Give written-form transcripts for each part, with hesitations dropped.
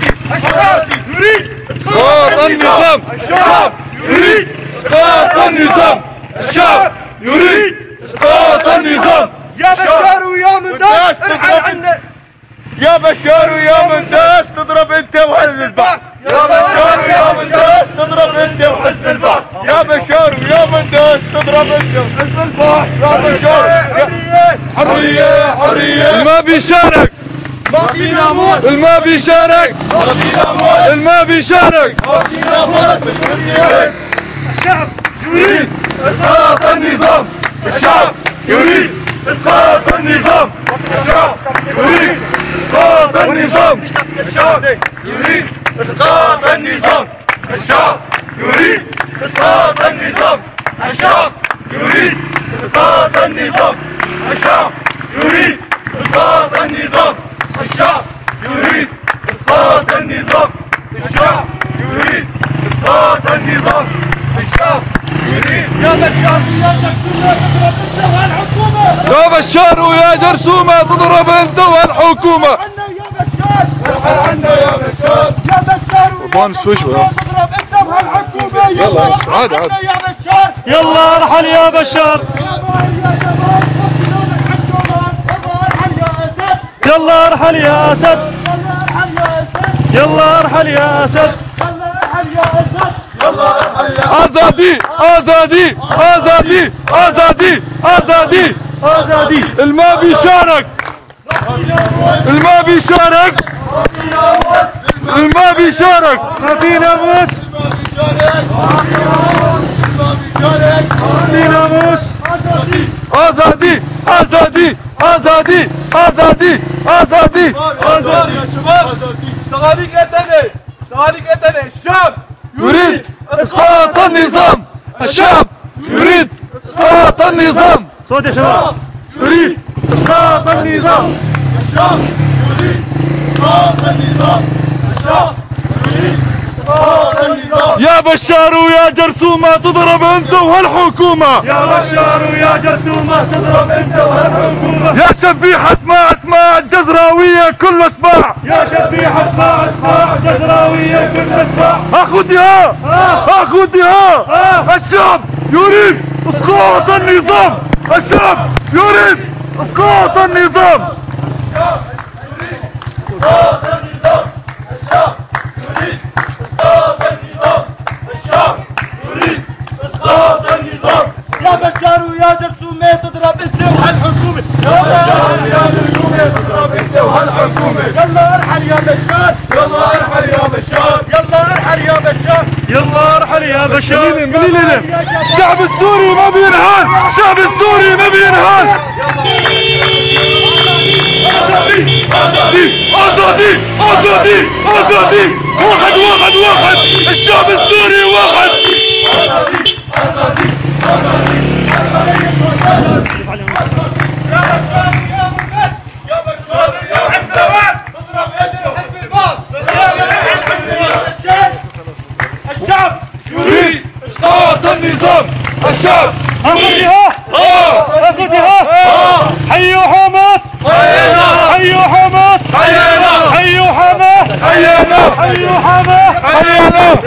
الشعب يريد اسقاط النظام. الشعب يريد اسقاط النظام. الشعب يريد اسقاط النظام. يا بشار ويا منداس ارحل عنا. يا بشار ويا منداس تضرب انت وحزب البعث. يا بشار ويا منداس تضرب انت وحزب البعث. يا بشار ويا منداس تضرب انت وحزب البعث. يا بشار حرية حرية. ما بيشارك ما في ناموس. الما بيشارك ما في ناموس. الما بيشارك ما في ناموس بالحرية. الشعب يريد اسقاط النظام. الشعب يريد اسقاط النظام. الشعب يريد اسقاط النظام. الشعب يريد اسقاط النظام. الشعب يريد اسقاط النظام. الشعب يريد اسقاط النظام. الشعب يريد اسقاط النظام. الشعب يريد اسقاط النظام. الشعب يريد اسقاط النظام. الشعب يريد. يا بشار يا يا بشار ويا جرثومة تضرب انت والحكومة. يا بشار ارحل عنا يا بشار. يا بشار طبعاً شوي شوي. تضرب انت وهالحكومة. يلا عادي عادي. يا بشار يلا ارحل يا بشار. يلا ارحل يا اسد. يلا ارحل يا اسد. ازادي ازادي ازادي ازادي ازادي ازادي. الما بيشارك الما بيشارك الما بيشارك. ما في ناموس. ما في ناموس. ازادي ازادي ازادي ازادي ازادي ازادي يا شباب. اشتغاليك اتني. اشتغاليك اتني. الشعب يريد اسقاط النظام. الشعب يريد اسقاط النظام. صوت يا شباب. يريد اسقاط النظام. الشعب يريد اسقاط النظام. الشعب يريد اسقاط النظام. يا بشار ويا جرثومة تضرب انت وهالحكومة. يا بشار ويا جرثومة تضرب انت وهالحكومة. يا شبيح اسماء اسماء الجزراوية كل اسماء. يا شبيح اسماء اسماء جزراوية كل اسماء. اخذها اخذها. الشعب يريد اسقاط النظام. الشعب يريد اسقاط النظام. الشعب يريد اسقاط النظام. الشعب يريد اسقاط النظام. الشعب يريد اسقاط النظام. يا بشار ويا جرثومة تضرب انت وهالحكومة. يا بشار ويا جرثومة تضرب انت وهالحكومة. يلا ارحل يا بشار. يلا ارحل يا بشار. يلا ارحل يا بشار. يلا ارحل يا بشار. الشعب السوري ما بينهان. الشعب السوري ما بينهان. ازادي ازادي ازادي ازادي. واحد واحد واحد. الشعب السوري واحد. ازادي ازادي ازادي الشعب يريد اسقاط النظام. الشعب اخذها اخذها. حيوا حماس. حيوا حماس. حيوا حماه. حيوا حماه.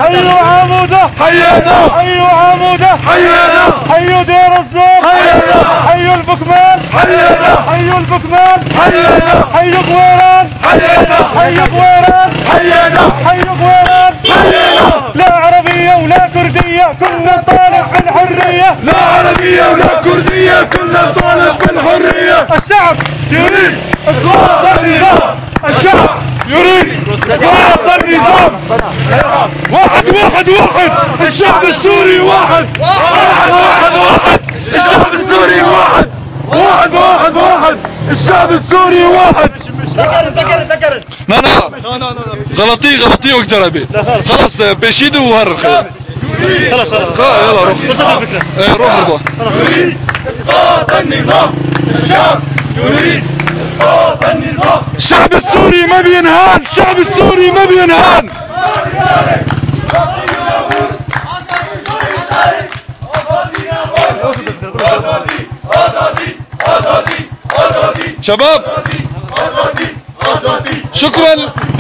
حيوا عموده. حيوا عموده. حيوا دير الزور. حيوا البكمان. حيوا البكمان. حيوا قويران. حيوا قويران. حيوا قويران. لا عربية ولا كردية كلنا نطالب بالحرية. لا عربية ولا كردية كلنا نطالب بالحرية. الشعب يريد اسقاط النظام. الشعب يريد اسقاط النظام. واحد واحد واحد. الشعب السوري واحد. واحد واحد واحد. الشعب السوري واحد. واحد واحد واحد. الشعب السوري واحد. ذكر لا غلطي وقت ربي خلاص بشيد وهرب خلاص يلا روح بس الفكره روح رضوان. يريد اسقاط النظام. الشعب يريد اسقاط النظام. الشعب السوري ما بينهان. الشعب السوري ما بينهان. شباب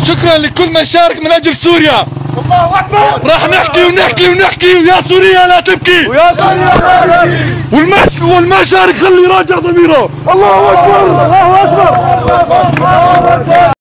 شكرا لكل من شارك من اجل سوريا. الله اكبر. راح نحكي ويا سوريا لا تبكي. والما شارك خلي يراجع ضميره. الله اكبر.